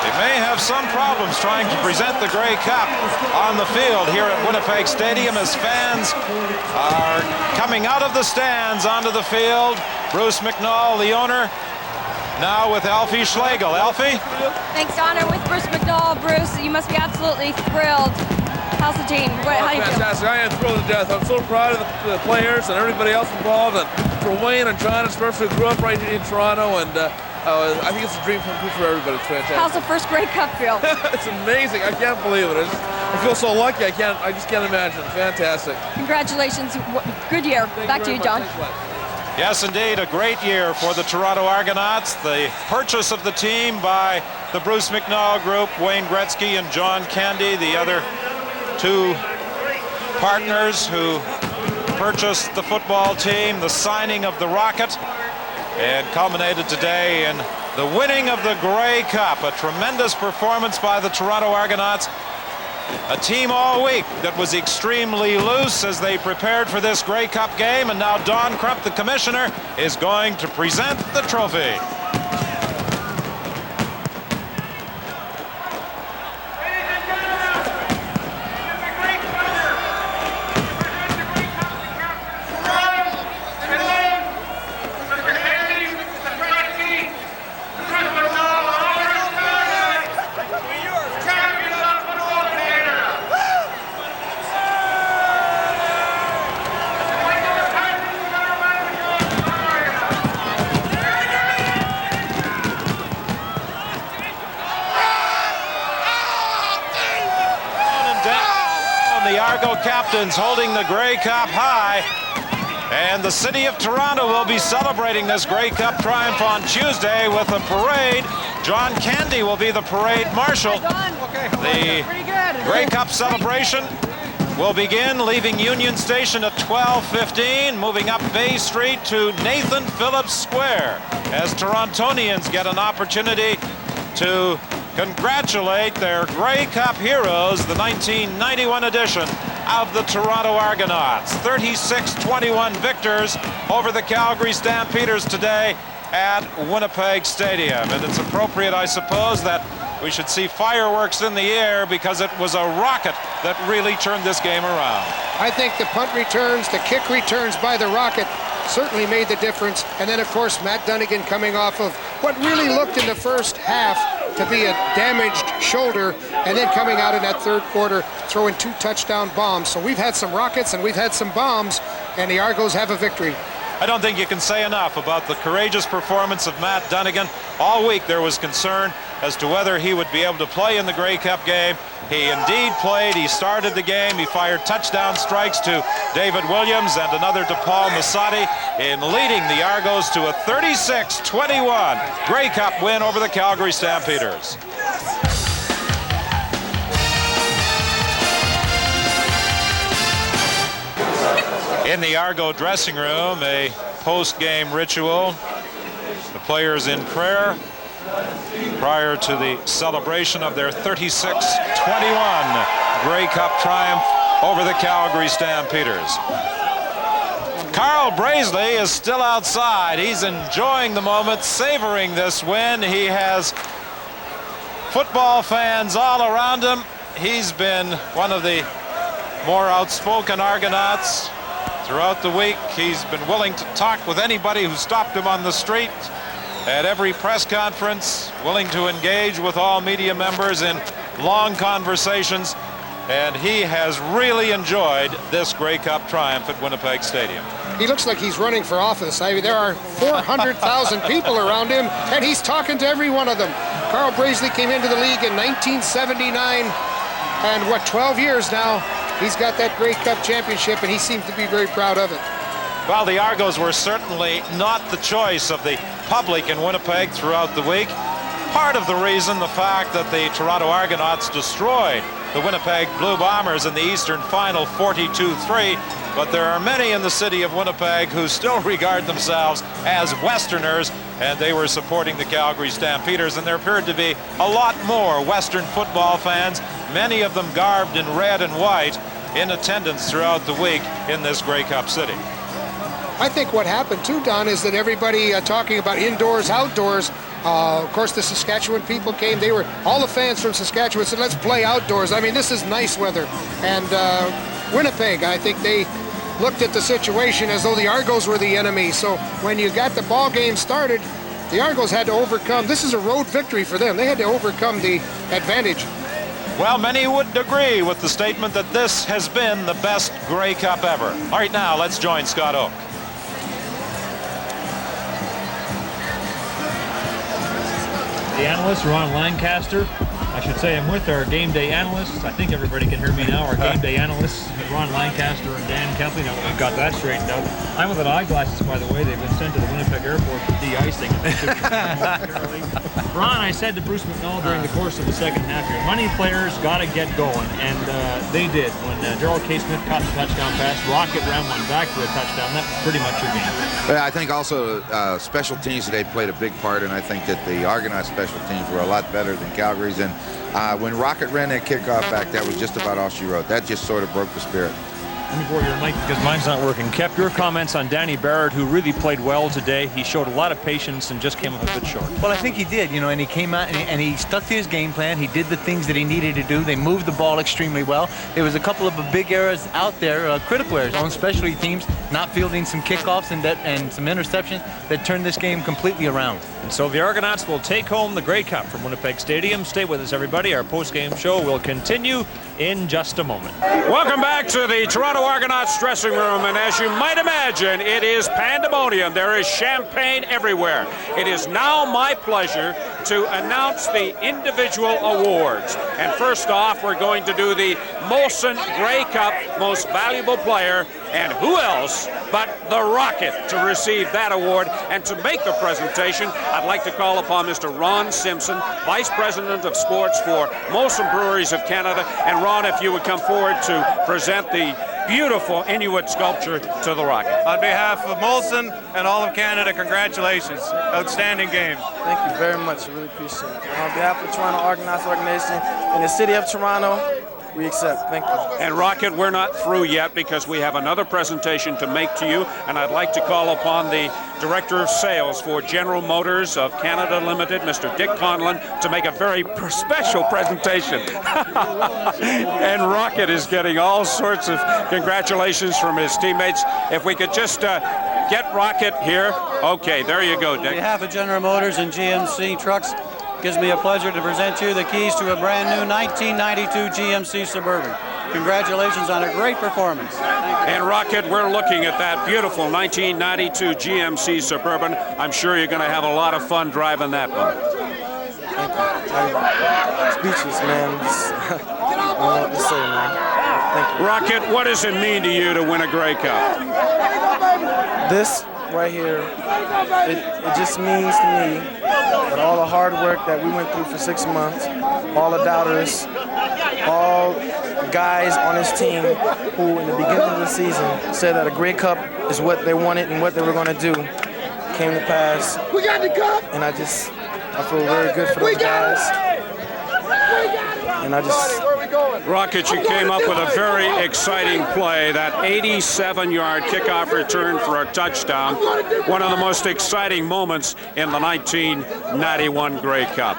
They may have some problems trying to present the Grey Cup on the field here at Winnipeg Stadium as fans are coming out of the stands onto the field. Bruce McNall, the owner, now with Alfie Schlegel. Alfie? Thanks, Don. I'm with Bruce McNall. Bruce, you must be absolutely thrilled. How's the team? How do you feel? Fantastic. I am thrilled to death. I'm so proud of the players and everybody else involved. And for Wayne and John, especially, grew up right in Toronto. And I think it's a dream come true for everybody. It's fantastic. How's the first Grey Cup feel? It's amazing. I can't believe it. I feel so lucky. I just can't imagine. Fantastic. Congratulations. Good year. Back to you, John. Yes, indeed, a great year for the Toronto Argonauts. The purchase of the team by the Bruce McNall Group, Wayne Gretzky and John Candy, the other two partners who purchased the football team, the signing of the Rocket, and culminated today in the winning of the Grey Cup. A tremendous performance by the Toronto Argonauts. A team all week that was extremely loose as they prepared for this Grey Cup game, and now Don Crump, the commissioner, is going to present the trophy. The Argo captains holding the Grey Cup high, and the city of Toronto will be celebrating this Grey Cup triumph on Tuesday with a parade. John Candy will be the parade marshal. The Grey Cup celebration will begin leaving Union Station at 12:15, moving up Bay Street to Nathan Phillips Square as Torontonians get an opportunity to congratulate their Grey Cup heroes, the 1991 edition of the Toronto Argonauts. 36-21 victors over the Calgary Stampeders today at Winnipeg Stadium. And it's appropriate, I suppose, that we should see fireworks in the air because it was a rocket that really turned this game around. I think the punt returns, the kick returns by the Rocket certainly made the difference. And then, of course, Matt Dunnigan coming off of what really looked in the first half to be a damaged shoulder, and then coming out in that third quarter throwing 2 touchdown bombs. So we've had some rockets and we've had some bombs, and the Argos have a victory. I don't think you can say enough about the courageous performance of Matt Dunnigan. All week there was concern as to whether he would be able to play in the Grey Cup game. He indeed played. He started the game. He fired touchdown strikes to David Williams and another to Paul Massotti in leading the Argos to a 36-21 Grey Cup win over the Calgary Stampeders. In the Argo dressing room, a post-game ritual. The players in prayer prior to the celebration of their 36-21 Grey Cup triumph over the Calgary Stampeders. Carl Braisley is still outside. He's enjoying the moment, savoring this win. He has football fans all around him. He's been one of the more outspoken Argonauts throughout the week. He's been willing to talk with anybody who stopped him on the street. At every press conference, willing to engage with all media members in long conversations, and he has really enjoyed this Grey Cup triumph at Winnipeg Stadium. He looks like he's running for office. I mean, there are 400,000 people around him, and he's talking to every one of them. Carl Braisley came into the league in 1979, and what, 12 years now, he's got that Grey Cup championship, and he seems to be very proud of it. Well, the Argos were certainly not the choice of the public in Winnipeg throughout the week. Part of the reason, the fact that the Toronto Argonauts destroyed the Winnipeg Blue Bombers in the Eastern Final 42-3, but there are many in the city of Winnipeg who still regard themselves as Westerners, and they were supporting the Calgary Stampeders, and there appeared to be a lot more Western football fans, many of them garbed in red and white, in attendance throughout the week in this Grey Cup city. I think what happened too, Don, is that everybody talking about indoors, outdoors, Of course, the Saskatchewan people came. All the fans from Saskatchewan said, let's play outdoors. I mean, this is nice weather. And Winnipeg, I think they looked at the situation as though the Argos were the enemy. So when you got the ball game started, the Argos had to overcome. This is a road victory for them. They had to overcome the advantage. Well, many would agree with the statement that this has been the best Grey Cup ever. All right, now let's join Scott Oak. The analyst, Ron Lancaster. I should say I'm with our game day analysts. I think everybody can hear me now. Our game day analysts, Ron Lancaster and Dan Kelly. Now we've got that straightened out. I'm without eyeglasses, by the way. They've been sent to the Winnipeg airport for de-icing. Ron, I said to Bruce McNall during the course of the second half here, money players got to get going, and they did. When Gerald K. Smith caught the touchdown pass, Rocket ran one back for a touchdown. That was pretty much your game. Yeah, I think also special teams today played a big part, and I think that the Argonauts special teams were a lot better than Calgary's. And when Rocket ran that kickoff back, that was just about all she wrote. That just sort of broke the spirit. Let me borrow your mic because mine's not working. Kep, your comments on Danny Barrett, who really played well today. He showed a lot of patience and just came up a bit short. Well, I think he did, you know, and he came out and he stuck to his game plan. He did the things that he needed to do. They moved the ball extremely well. There was a couple of big errors out there, critical errors on specialty teams, not fielding some kickoffs and some interceptions that turned this game completely around. And so the Argonauts will take home the Grey Cup from Winnipeg Stadium. Stay with us, everybody. Our post-game show will continue in just a moment. Welcome back to the Toronto Argonauts dressing room, and as you might imagine, it is pandemonium. There is champagne everywhere. It is now my pleasure to announce the individual awards. And first off, we're going to do the Molson Grey Cup Most Valuable Player, and who else but the Rocket to receive that award. And to make the presentation, I'd like to call upon Mr. Ron Simpson, Vice President of Sports for Molson Breweries of Canada. And Ron, if you would come forward to present the beautiful Inuit sculpture to the Rocket. On behalf of Molson and all of Canada, congratulations. Outstanding game. Thank you very much. I really appreciate it. On behalf of the Toronto Argonauts organization and the city of Toronto, we accept. Thank you. And Rocket, we're not through yet because we have another presentation to make to you, and I'd like to call upon the Director of Sales for General Motors of Canada Limited, Mr. Dick Conlon, to make a very special presentation. And Rocket is getting all sorts of congratulations from his teammates. If we could just get Rocket here. Okay, there you go, Dick. On behalf of General Motors and GMC Trucks, it gives me a pleasure to present you the keys to a brand new 1992 GMC Suburban. Congratulations on a great performance. And Rocket, we're looking at that beautiful 1992 GMC Suburban. I'm sure you're going to have a lot of fun driving that one. Speechless, man. I don't know what to say, man. Thank you. Rocket, what does it mean to you to win a Grey Cup? This right here, it just means to me that all the hard work that we went through for 6 months, all the doubters, all the guys on this team who in the beginning of the season said that a Grey Cup is what they wanted and what they were going to do, came to pass. We got the cup! And I feel very good for those guys. And Rocket, you came up with a very exciting play, that 87-yard kickoff return for a touchdown. One of the most exciting moments in the 1991 Grey Cup.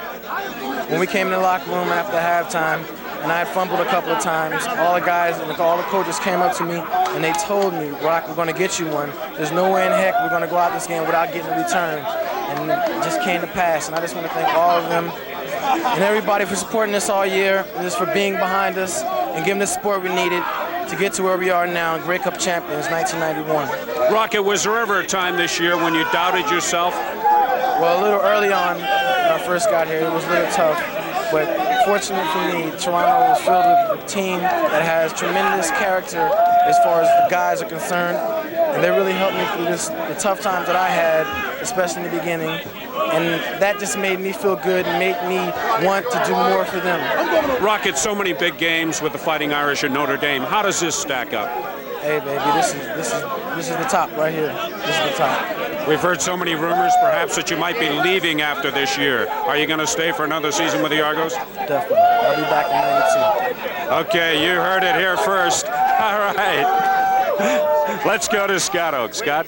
When we came in the locker room after halftime, and I had fumbled a couple of times, all the guys and all the coaches came up to me and they told me, Rock, we're going to get you one. There's no way in heck we're going to go out this game without getting a return. And it just came to pass. And I just want to thank all of them and everybody for supporting us all year, and just for being behind us and giving us the support we needed to get to where we are now, Grey Cup champions, 1991. Rocket, was there ever a time this year when you doubted yourself? Well, a little early on when I first got here, it was a little tough. But fortunately for me, Toronto was filled with a team that has tremendous character as far as the guys are concerned. And they really helped me through the tough times that I had, especially in the beginning. And that just made me feel good and made me want to do more for them. Rocket, so many big games with the Fighting Irish and Notre Dame. How does this stack up? Hey, baby, this is the top right here. This is the top. We've heard so many rumors, perhaps, that you might be leaving after this year. Are you going to stay for another season with the Argos? Definitely. I'll be back in 92. Okay, you heard it here first. All right. Let's go to Scott Oak. Scott?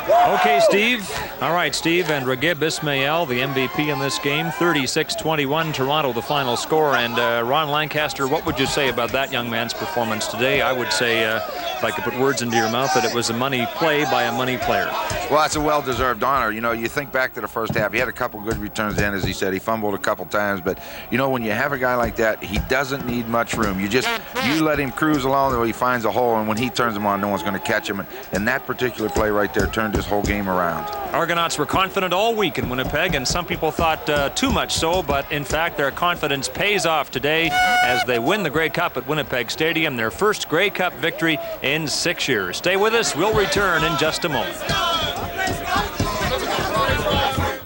Okay, Steve. All right, Steve, and Ragib Ismail, the MVP in this game. 36-21, Toronto, the final score. And Ron Lancaster, what would you say about that young man's performance today? I would say, if I could put words into your mouth, that it was a money play by a money player. Well, that's a well-deserved honor. You know, you think back to the first half. He had a couple good returns in, as he said. He fumbled a couple times. But, you know, when you have a guy like that, he doesn't need much room. You let him cruise along until he finds a hole, and when he turns him on, no one's going to catch him. And that particular play right there turned his whole game around. Argonauts were confident all week in Winnipeg, and some people thought too much so, but in fact their confidence pays off today as they win the Grey Cup at Winnipeg Stadium, their first Grey Cup victory in 6 years. Stay with us. We'll return in just a moment.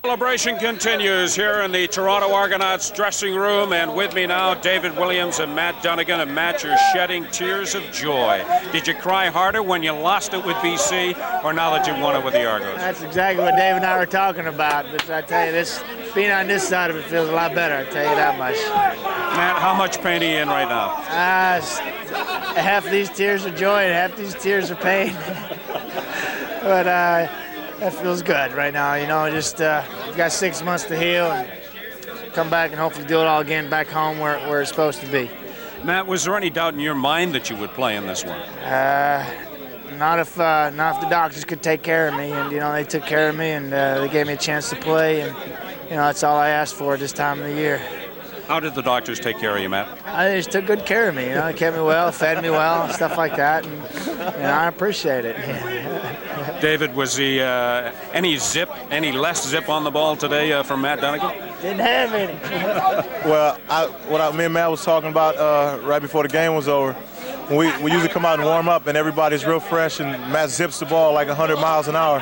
Celebration continues here in the Toronto Argonauts dressing room, and with me now, David Williams and Matt Dunnigan. And Matt, you're shedding tears of joy. Did you cry harder when you lost it with BC, or now that you won it with the Argos? That's exactly what Dave and I were talking about. But I tell you, this being on this side of it feels a lot better. I tell you that much. Matt, how much pain are you in right now? Half these tears are joy and half these tears are pain. But that feels good right now. You know, just we've got 6 months to heal and come back and hopefully do it all again back home where it's supposed to be. Matt, was there any doubt in your mind that you would play in this one? Not if the doctors could take care of me, and you know they took care of me, and they gave me a chance to play, and you know that's all I asked for at this time of the year. How did the doctors take care of you, Matt? They just took good care of me. You know, they kept me well, fed me well, stuff like that, and you know, I appreciate it. David, was he any less zip on the ball today from Matt Dunnigan? Didn't have any. Well, me and Matt was talking about right before the game was over. We usually come out and warm up, and everybody's real fresh, and Matt zips the ball like 100 miles an hour.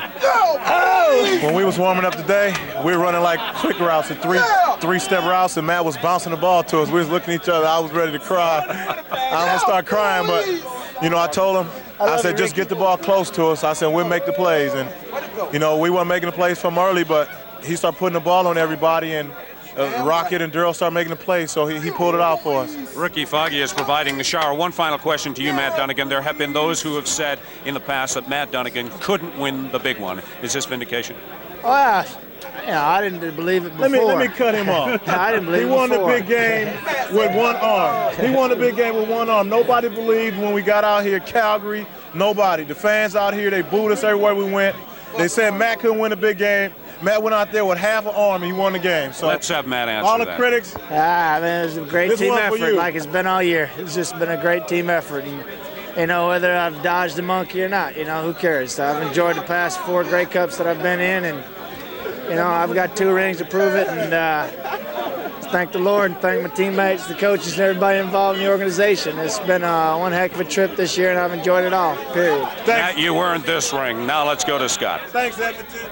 When we was warming up today, we were running like quick routes and three-step routes, and Matt was bouncing the ball to us. We was looking at each other. I was ready to cry. I almost started crying, but you know, I told him, I said, just get the ball close to us. I said, we'll make the plays. And, you know, we weren't making the plays from early, but he started putting the ball on everybody, and Rocket and Durrell started making the plays, so he pulled it out for us. Ricky Foggy is providing the shower. One final question to you, Matt Dunnigan. There have been those who have said in the past that Matt Dunnigan couldn't win the big one. Is this vindication? Well, yeah, I didn't believe it before. Let me cut him off. I didn't believe it before. He won before. the big game with one arm. He won the big game with one arm. Nobody believed when we got out here, Calgary. Nobody. The fans out here, they booed us everywhere we went. They said Matt couldn't win the big game. Matt went out there with half an arm and he won the game. So let's have Matt answer all the that. critics. Man, it was a great team effort, like it's been all year. It's just been a great team effort. And, you know, whether I've dodged the monkey or not, you know, who cares? So I've enjoyed the past 4 Grey Cups that I've been in, and you know, I've got 2 rings to prove it. And thank the Lord and thank my teammates, the coaches, and everybody involved in the organization. It's been one heck of a trip this year, and I've enjoyed it all. Period. Matt, you earned this ring. Now let's go to Scott. Thanks, Edmonton.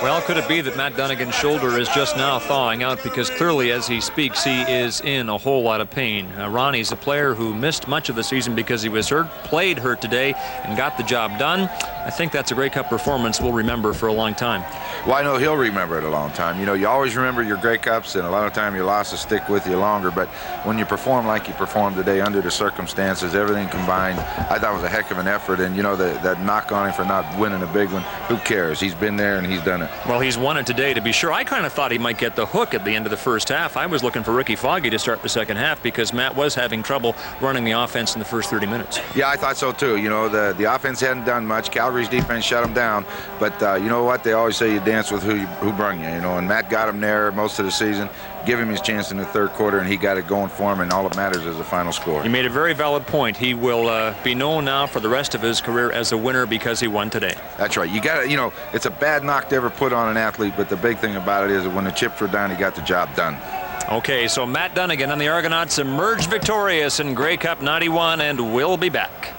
Well, could it be that Matt Dunnigan's shoulder is just now thawing out, because clearly as he speaks he is in a whole lot of pain. Ronnie's a player who missed much of the season because he was hurt, played hurt today, and got the job done. I think that's a Grey Cup performance we'll remember for a long time. Well, I know he'll remember it a long time. You know, you always remember your Grey Cups, and a lot of time your losses stick with you longer. But when you perform like you performed today under the circumstances, everything combined, I thought it was a heck of an effort. And, you know, that knock on him for not winning a big one, who cares? He's been there and he's done it. Well, he's won it today, to be sure. I kind of thought he might get the hook at the end of the first half. I was looking for Ricky Foggy to start the second half because Matt was having trouble running the offense in the first 30 minutes. Yeah, I thought so too. You know, the offense hadn't done much. Calgary's defense shut them down. But you know what? They always say you dance with who brung you. You know, and Matt got him there most of the season. Give him his chance in the third quarter, and he got it going for him, and all that matters is the final score. You made a very valid point. He will be known now for the rest of his career as a winner because he won today. That's right. You got to, you know, it's a bad knock to ever put on an athlete, but the big thing about it is that when the chips were down, he got the job done. Okay, so Matt Dunnigan and the Argonauts emerged victorious in Grey Cup 91, and we'll be back.